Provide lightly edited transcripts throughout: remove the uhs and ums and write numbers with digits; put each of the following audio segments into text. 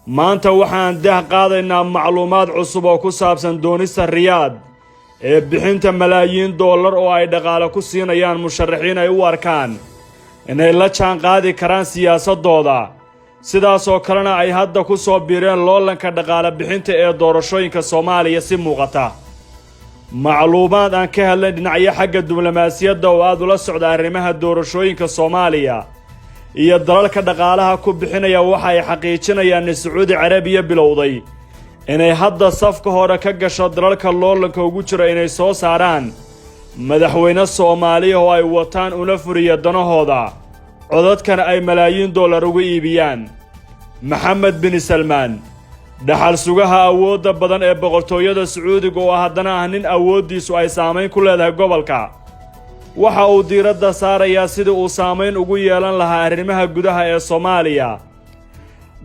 maanta waxaan dah qaadaynaa macluumaad cusub oo ku saabsan doonista Riyaad ee bixinta malaayiin dollar oo ay dhaqaale ku siinayaan musharaxiin ay u arkaan inay la jaan qaadi karaan siyaasadooda sidaas oo kalena ay hadda ku soo biireen loolanka dhaqaale bixinta ee doorashooyinka Soomaaliya si muuqata macluumaad aan ka helnay dhinacyo xagga diblomaasiyadda oo aad ula socda arrimaha doorashooyinka Soomaaliya iyo dalalka dhaqaalaha ku bixinaya waxa ay xaqiijinayaan in Sacuudi Carabiya bilowday inay hadda safka hore ka gasho dalalka loolanka ugu jira inay soo saaraan madaxweyne Soomaaliya oo ay wataan una furiya danahooda codadkana ay malaayiin dollar ugu iibiyaan Maxamed bin Salmaan dhaxal sugaha awoodda badan ee boqortooyada Sacuudiga oo haddana ah nin awoodiisu ay saameyn ku leedahay gobolka waxa uu diiradda saarayaa sidii uu saameyn ugu yeelan lahaa arrimaha gudaha ee Soomaaliya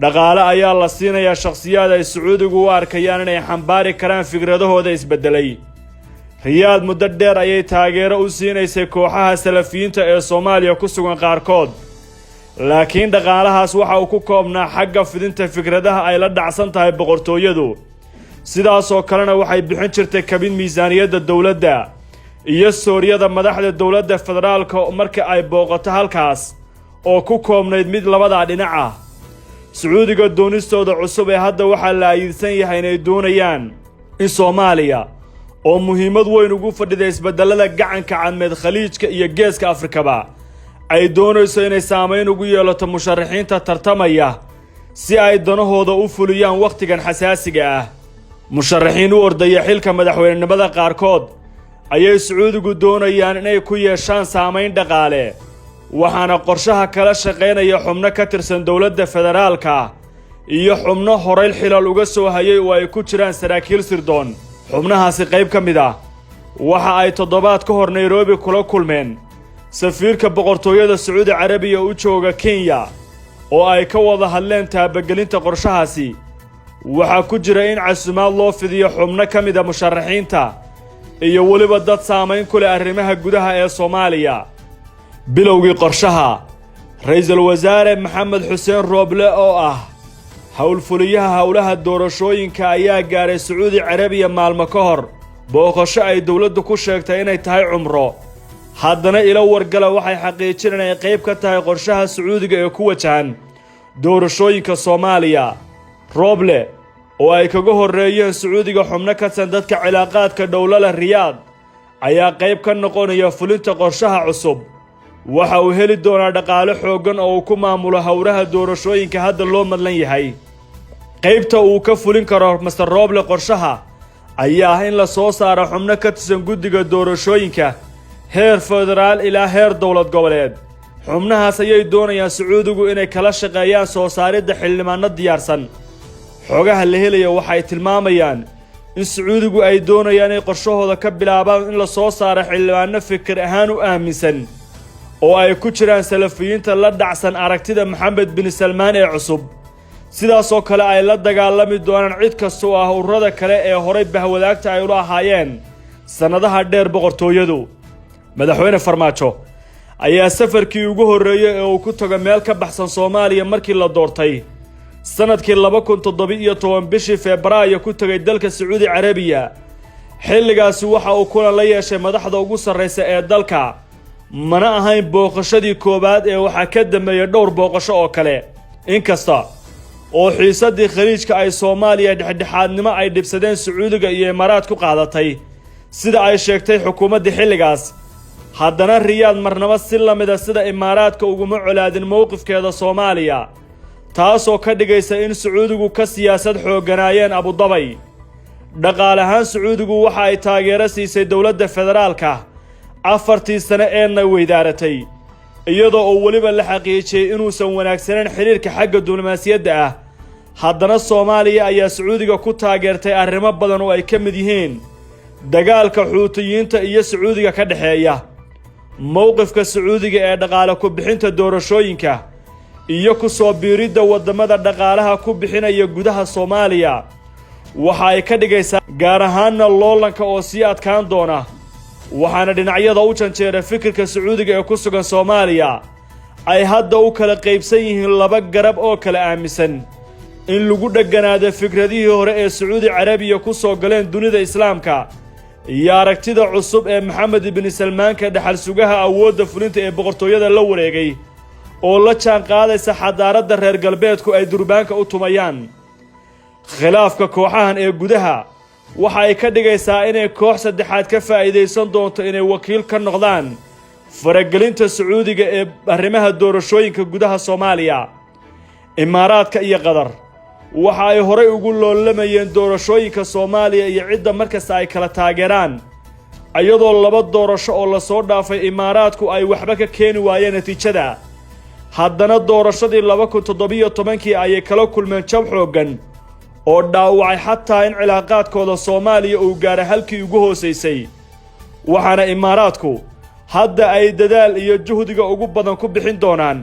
dhaqaale ayaa la siinayaa shakhsiyaad ay Sacuudigu u arkayaan inay xambaari karaan fikradahooda isbedelay Riyaad muddo dheer ayay taageero u siinaysay kooxaha Salafiyiinta ee Soomaaliya ku sugan qaarkood laakiin dhaqaalahaas waxa uu ku koobnaa xagga fidinta fikradaha ay la dhacsan tahay boqortooyadu sidaas oo kalena waxay bixin jirtay kabin miisaaniyadda dawladda iyo sooriyada madaxda dawladda federaalka marka ay booqato halkaas oo ku koobnayd mid labada dhinac ah Sacuudiga doonistooda cusub ee hadda waxa la ayiidsan yahay inay doonayaan in Soomaaliya oo muhiimad weyn ugu fadhida isbedelada gacanka cadmeed khaliijka iyo geeska Afrikaba ay doonayso inay saameyn ugu yeelato musharaxiinta tartamaya si ay danahooda u fuliyaan waqtigan xasaasiga ah musharaxiin u ordaya xilka madaxweynenimada qaarkood ayay Sacuudigu doonayaan inay ku yeeshaan saameyn dhaqaale waxaana qorshaha kala shaqeynaya xubno ka tirsan dawladda federaalka iyo xubno horey xilal uga soo hayay oo ay ku jiraan saraakiil sirdoon xubnahaasi qayb ka mid ah waxa ay toddobaad ka hor Nairobi kula kulmeen safiirka boqortooyada Sacuudi Carabiya u jooga Kenya oo ay ka wada hadleen taabagelinta qorshahaasi waxa ku jira in casuumaad loo fidiyo xubno ka mid ah musharaxiinta iyo waliba dad saameyn ku leh arrimaha gudaha ee Soomaaliya bilowgii qorshaha ra'iisul wasaare Maxamed Xuseen Rooble oo ah howlfuliyaha howlaha doorashooyinka ayaa gaaray Sacuudi Carabiya maalmo ka hor booqasho ay dawladdu ku sheegtay inay tahay cumro haddana ila wargala waxay xaqiijinayaan inay qayb ka tahay qorshaha Sacuudiga ee ku wajahan doorashooyinka Soomaaliya Rooble oo ay kaga horeeyeen Sacuudiga xubno ka tirsan dadka cilaaqaadka dawladda Riyaad ayaa qayb ka noqonaya fulinta qorshaha cusub waxa uu heli doonaa dhaqaale xooggan oo uu ku maamulo howlaha doorashooyinka hadda loo madlan yahay qaybta uu ka fulin karo Mr. Rooble qorshaha ayaa ah in la soo saaro xubno ka tirsan guddiga doorashooyinka heer federaal ilaa heer dawlad goboleed xubnahaas ayay doonayaan Sacuudigu inay kala shaqeeyaan soo saaridda xildhibaano diyaarsan xogaha la helayo waxay tilmaamayaan in Sacuudigu ay doonayaan inay qorshahooda ka bilaabaan in la soo saaro xildhibaano fikir ahaan u aaminsan oo ay ku jiraan Salafiyiinta la dhacsan aragtida Maxamed bin Salmaan ee cusub sidaas oo kale ay la dagaalami doonaan cid kasta oo ah ururada kale ee horey bahwadaagta ay u lahaayeen sanadaha dheer boqortooyadu madaxweyne Farmaajo ayaa safarkii ugu horeeyay ee uu ku tago meel ka baxsan Soomaaliya markii la doortay sanadkii 2017 bishii Febraayo ku tagay dalka Sacuudi Carabiya xilligaas waxa uu kulan la yeeshay madaxda ugu sareysa ee dalka mana ahayn booqashadii koobaad ee waxa ka dambeeyay dhowr booqasho oo kale inkasta oo xiisadii khaliijka ay Soomaaliya dhexdhexaadnimo ay dhibsadeen Sacuudiga iyo Imaaraad ku qaadatay sida ay sheegtay xukuumadda xilligaas haddana Riyaad marnaba si lamid ah sida Imaaraadka uguma colaadin mowqifkeeda Soomaaliya taasoo ka dhigaysa in Sacuudigu ka siyaasad xooganaayeen Abu Dhabi dhaqaalahaan Sacuudigu waxa ay taageero siisay dawladda federaalka afartii sano ee weydaaratay iyadoo oo waliba la xaqiijiyay inuusan wanaagsaneyn xiriirka xagga diblomaasiyadda ah haddana Soomaaliya ayaa Sacuudiga ku taageertay arrimo badan oo ay ka mid yihiin dagaalka Xuutiyiinta iyo Sacuudiga ka dhaxeeya mowqifka Sacuudiga ee dhaqaale ku bixinta doorashooyinka iyo ku soo biiridda wadamada dhaqaalaha ku bixinaya gudaha Soomaaliya waxa ay ka dhigaysaa gaar ahaan loolanka oo sii adkaan doona waxaana dhinacyada u janjeera fikirka Sacuudiga ee ku sugan Soomaaliya ay hadda u kala qaybsan yihiin laba garab oo kala aaminsan in lagu dheganaado fikradihii hore ee sacuudi carabiya ku soo galeen dunida islaamka iyo aragtida cusub ee maxamed ibni salmaanka dhaxal sugaha awoodda fulinta ee boqortooyada la wareegay oo la jaan qaadaysa xadaaradda reer galbeedku ay durbaanka u tumayaan khilaafka kooxahan ee gudaha waxa ay ka dhigaysaa inay koox saddexaad ka faa'iidaysan doonto inay wakiil ka noqdaan faragelinta sacuudiga ee arrimaha doorashooyinka gudaha Soomaaliya imaaraadka iyo qatar waxa ay horay ugu loolamayeen doorashooyinka Soomaaliya iyo cidda markasta ay kala taageeraan ayadoo laba doorasho oo la soo dhaafay imaaraadku ay waxba ka keeni waayeen natiijada haddana doorashadii 2017 ayay kala kulmeen jab xooggan oo dhaawacay xataa in cilaaqaadkooda Soomaaliya uu gaaro halkii ugu hooseysay waxaana imaaraadku hadda ay dadaal iyo juhdiga ugu badan ku bixin doonaan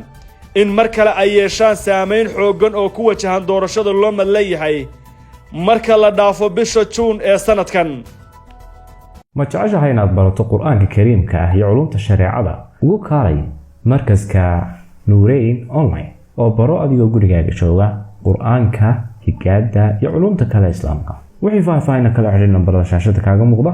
in mar kale ay yeeshaan saameyn xooggan oo ku wajahan doorashada loo madleeyahay marka la dhaafo bisha Juun ee sanadkan ma jeceshahay inaad barato quraanka kariimka ah iyo culumta shareecada ugu kaalay markaska Nuurayn online oo baro adigoo gurigaaga jooga quraanka higaada iyo culumta kale islaamka wixii faahfaahin kala xiriir nambarada shaashada kaaga muuqda